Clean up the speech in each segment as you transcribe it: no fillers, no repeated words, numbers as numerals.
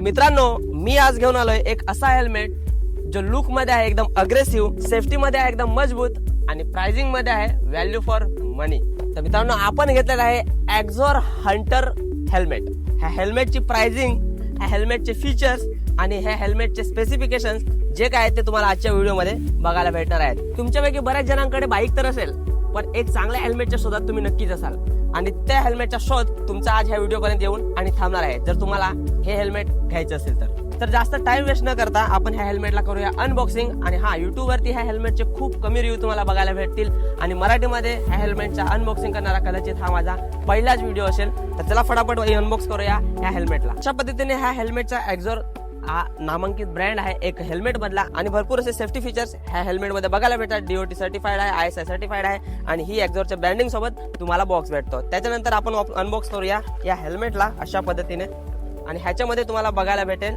मित्रांनो, मी आज घेऊन आलोय एक असा हेल्मेट जो लुक मध्ये आहे एकदम अग्रेसिव्ह, सेफ्टी मध्ये आहे एकदम मजबूत आणि प्राइसिंग मध्ये आहे व्हॅल्यू फॉर मनी. तर मित्रांनो, आपण घेतलेलं आहे एक्झॉर हंटर हेल्मेट. ह्या हेल्मेटची प्राइसिंग, ह्या हेल्मेटचे फीचर्स आणि ह्या हेल्मेटचे स्पेसिफिकेशन्स जे काय ते तुम्हाला आजच्या व्हिडिओमध्ये बघायला भेटणार आहेत. तुमच्यापैकी बऱ्याच जणांकडे बाईक तर असेल, पण एक चांगल्या हेल्मेटच्या शोधात तुम्ही नक्कीच असाल आणि त्या हेल्मेटचा शोध तुमचा आज ह्या व्हिडिओ पर्यंत येऊन आणि थांबणार आहे. जर तुम्हाला हे हेल्मेट घ्यायचं असेल तर जास्त टाइम वेस्ट न करता आपण ह्या हेल्मेटला करूया अनबॉक्सिंग. आणि हा, युट्यूब वरती ह्या हेल्मेटचे खूप कमी रिव्ह्यू तुम्हाला बघायला भेटतील आणि मराठीमध्ये ह्या हेल्मेटचा अनबॉक्सिंग करणारा कदाचित हा माझा पहिलाच व्हिडिओ असेल. तर चला फटाफट अनबॉक्स करूया ह्या हेल्मेटला. अशा पद्धतीने ह्या हेल्मेटचा एक्झॉर हा नामांकित ब्रँड आहे एक हेल्मेट मधला आणि भरपूर असे सेफ्टी फीचर्स ह्या हेल्मेट मध्ये बघायला भेटतात. DOT सर्टिफाईड आहे, ISI सर्टिफाईड आहे आणि ही एक्झॉरच्या ब्रँडिंग सोबत तुम्हाला बॉक्स भेटतो. त्याच्यानंतर आपण अनबॉक्स करूया या हेल्मेटला अशा पद्धतीने. आणि ह्याच्यामध्ये तुम्हाला बघायला भेटेल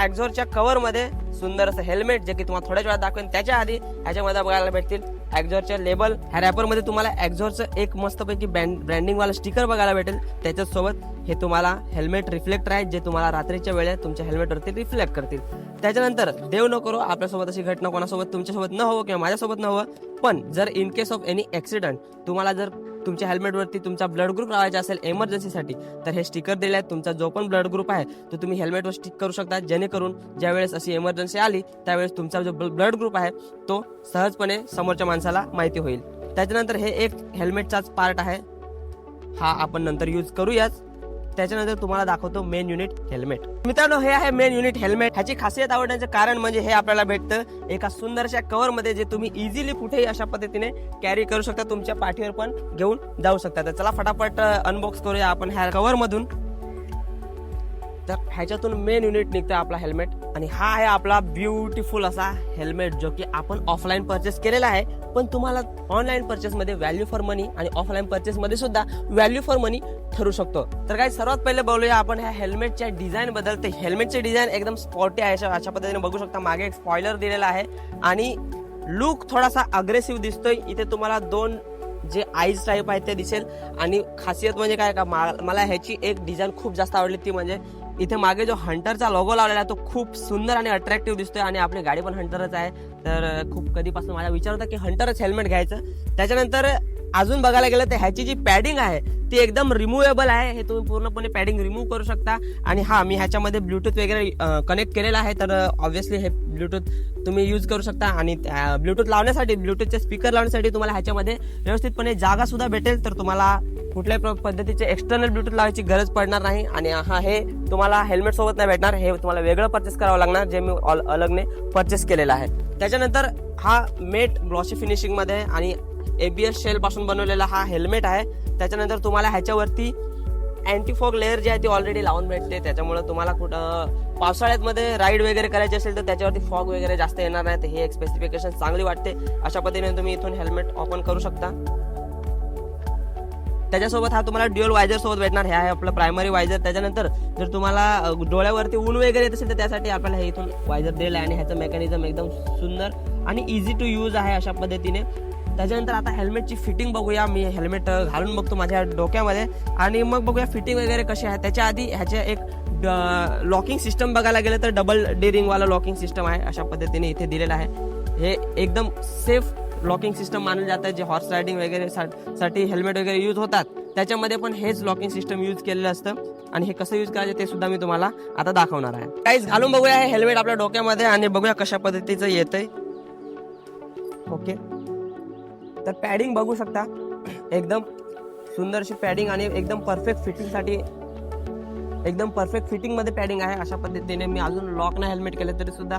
एक्झॉरच्या कव्हर मध्ये सुंदर असं हेल्मेट, जे की तुम्हाला थोड्याच वेळात दाखवेन. त्याच्या आधी ह्याच्यामध्ये बघायला भेटतील एक्झॉरचे लेबल. ह्या रॅपर मध्ये तुम्हाला एक्झॉरचं एक मस्तपैकी ब्रँडिंग वाला स्टिकर बघायला भेटेल. त्याच्याच सोबत हे तुम्हाला हेल्मेट रिफ्लेक्टर आहे, जे तुम्हाला रात्रीच्या वेळेत तुमच्या हेल्मेटवरती रिफ्लेक्ट करतील. त्याच्यानंतर देव न करो आपल्यासोबत अशी घटना कोणासोबत तुमच्यासोबत न हो किंवा माझ्यासोबत न हवं, पण जर in case of any accident तुम्हाला जर तुमच्या हेल्मेटवरती तुमचा ब्लड ग्रुप लावायचा असेल इमर्जन्सीसाठी, तर हे स्टिकर दिले आहेत. तुमचा जो पण ब्लड ग्रुप आहे तो तुम्ही हेल्मेटवर स्टिक करू शकता, जेणेकरून ज्यावेळेस अशी इमर्जन्सी आली त्यावेळेस तुमचा जो ब्लड ग्रुप आहे तो सहजपणे समोरच्या माणसाला माहिती होईल. त्याच्यानंतर हे एक हेल्मेटचाच पार्ट आहे, हा आपण नंतर यूज करूयाच. त्याच्यानंतर तुम्हाला दाखवतो मेन युनिट हेल्मेट. मित्रांनो, हे आहे मेन युनिट हेल्मेट. ह्याची खासियत आवडण्याचे कारण म्हणजे हे आपल्याला भेटतं एका सुंदरशा कव्हर मध्ये, जे तुम्ही इझिली कुठेही अशा पद्धतीने कॅरी करू शकता, तुमच्या पाठीवर पण घेऊन जाऊ शकता. तर चला फटाफट अनबॉक्स करूया आपण ह्या कव्हर मधून. तर ह्याच्यातून मेन युनिट निघतं आपला हेल्मेट आणि हा आहे आपला ब्युटिफुल असा हेल्मेट, जो की आपण ऑफलाईन परचेस केलेला आहे, पण तुम्हाला ऑनलाईन परचेस मध्ये व्हॅल्यू फॉर मनी आणि ऑफलाईन परचेस मध्ये सुद्धा व्हॅल्यू फॉर मनी ठरू शकतो. तर काय, सर्वात पहिले बोलूया आपण ह्या हेल्मेटच्या डिझाईन बद्दल. ते हेल्मेटचे डिझाईन एकदम स्पॉटी आहे, अशा पद्धतीने बघू शकता. मागे एक स्पॉइलर दिलेला आहे आणि लुक थोडासा अग्रेसिव्ह दिसतोय. इथे तुम्हाला दोन जे आईज टाईप आहेत ते दिसेल. आणि खासियत म्हणजे काय का, मला ह्याची एक डिझाईन खूप जास्त आवडली, ती म्हणजे इथे मागे जो हंटरचा लोगो लावलेला आहे तो खूप सुंदर आणि अट्रॅक्टिव्ह दिसतोय. आणि आपली गाडी पण हंटरच आहे, तर खूप कधीपासून माझा विचार होता की हंटरच हेल्मेट घ्यायचं. त्याच्यानंतर अजून बघायला गेलं तर ह्याची जी पॅडिंग आहे ती एकदम रिमूवेबल आहे. हे तुम्ही पूर्णपणे पॅडिंग रिमूव्ह करू शकता. आणि हा, मी ह्याच्यामध्ये ब्लूटूथ वगैरे कनेक्ट केलेला आहे, तर ऑब्व्हियसली हे ब्लूटूथ तुम्ही यूज करू शकता. आणि ब्लूटूथ लावण्यासाठी, ब्लूटूथचे स्पीकर लावण्यासाठी तुम्हाला ह्याच्यामध्ये व्यवस्थितपणे जागा सुद्धा भेटेल, तर तुम्हाला कुठल्याही पद्धतीचे एक्सटर्नल ब्लूटूथ लावायची गरज पडणार नाही. आणि हा, हे तुम्हाला हेल्मेट सोबत नाही भेटणार, हे तुम्हाला वेगळं परचेस करावं लागणार, जे मी अलगने परचेस केलेलं आहे. त्याच्यानंतर हा मेट ग्लॉसी फिनिशिंग मध्ये आणि ABS शेल पासून बनवलेला हा हेल्मेट आहे. त्याच्यानंतर तुम्हाला ह्याच्यावरती अँटी फॉग लेअर जी आहे ती ऑलरेडी लावून भेटते, त्याच्यामुळे तुम्हाला कुठं पावसाळ्यात मध्ये राईड वगैरे करायची असेल तर त्याच्यावरती फॉग वगैरे जास्त येणार नाही. तर हे एक स्पेसिफिकेशन चांगली वाटते. अशा पद्धतीने तुम्ही इथून हेल्मेट ओपन करू शकता. त्याच्यासोबत हा तुम्हाला ड्युअल वायझर सोबत भेटणार. हे आहे आपलं प्रायमरी वायझर. त्याच्यानंतर जर तुम्हाला डोळ्यावरती ऊन वगैरे येत असेल तर त्यासाठी आपल्याला हे इथून वायझर दिलं आहे आणि ह्याचं मेकॅनिझम एकदम सुंदर आणि इझी टू यूज आहे अशा पद्धतीने. त्याच्यानंतर आता हेल्मेटची फिटिंग बघूया. मी हेल्मेट घालून बघतो माझ्या डोक्यामध्ये आणि मग बघूया फिटिंग वगैरे कशी आहे. त्याच्या आधी ह्याच्या एक लॉकिंग सिस्टम बघायला गेलं तर डबल डिरिंग वाला लॉकिंग सिस्टम आहे, अशा पद्धतीने इथे दिलेलं आहे. हे एकदम सेफ लॉकिंग सिस्टम मानलं जातं. जे हॉर्स रायडिंग वगैरे साठी हेल्मेट वगैरे यूज होतात त्याच्यामध्ये पण हेच लॉकिंग सिस्टम यूज केलेलं असतं. आणि हे कसं यूज करायचं ते सुद्धा मी तुम्हाला आता दाखवणार आहे. काहीच घालून बघूया हे हेल्मेट आपल्या डोक्यामध्ये आणि बघूया कशा पद्धतीचं येतंय. ओके, तर पॅडिंग बघू शकता, एकदम सुंदरशी पॅडिंग आणि एकदम परफेक्ट फिटिंगसाठी, एकदम परफेक्ट फिटिंग मध्ये पॅडिंग आहे. अशा पद्धतीने मी अजून लॉक नाही हेल्मेट केलं तरी सुद्धा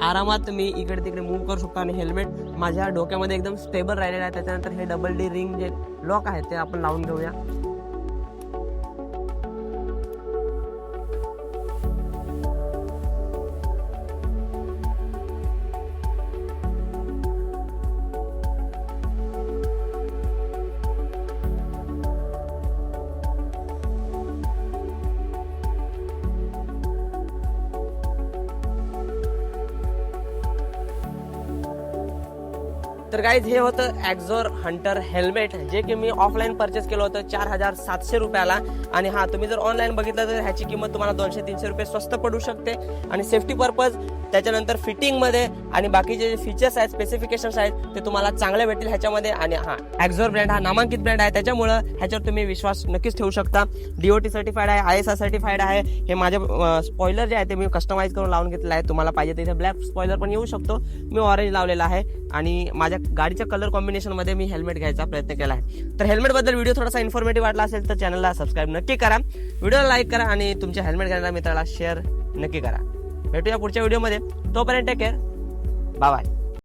आरामात मी इकडे तिकडे मूव्ह करू शकतो आणि हेल्मेट माझ्या डोक्यामध्ये एकदम स्टेबल राहिलेलं आहे. त्याच्यानंतर हे डबल डी रिंग जे लॉक आहे ते आपण लावून घेऊया. तर गाईज हे होतं ॲक्झोर हंटर हेल्मेट, जे की मी ऑफलाईन परचेस केलं होतं 4700 रुपयाला. आणि हा तुम्ही जर ऑनलाईन बघितलं तर ह्याची किंमत तुम्हाला 200-300 रुपये स्वस्त पडू शकते. आणि सेफ्टी पर्पज, त्याच्यानंतर फिटिंगमध्ये आणि बाकीचे जे फीचर्स आहेत, स्पेसिफिकेशन्स आहेत, ते तुम्हाला चांगले भेटतील ह्याच्यामध्ये. आणि हा ॲक्झोर ब्रँड हा नामांकित ब्रँड आहे, त्याच्यामुळं ह्याच्यावर तुम्ही विश्वास नक्कीच ठेवू शकता. DOT सर्टिफाईड आहे, ISR सर्टिफाईड आहे. हे माझे स्पॉइलर जे आहे ते मी कस्टमाइज करून लावून घेतलेलं आहे. तुम्हाला पाहिजे तिथे ब्लॅक स्पॉइलर पण येऊ शकतो, मी ऑरेंज लावलेला आहे. आणि माझ्या गाडीच्या कलर कॉम्बिनेशन मध्ये मी हेल्मेट घ्यायचा प्रयत्न केला आहे. तर हेल्मेट बद्दल व्हिडिओ थोडासा इन्फॉर्मेटिव्ह वाटला असेल तर चॅनलला सबस्क्राईब नक्की करा, व्हिडिओला लाईक करा आणि तुमच्या हेल्मेट घेणाऱ्या मित्राला शेअर नक्की करा. भेटूया पुढच्या व्हिडिओमध्ये. तोपर्यंत टेक केअर, बाय बाय.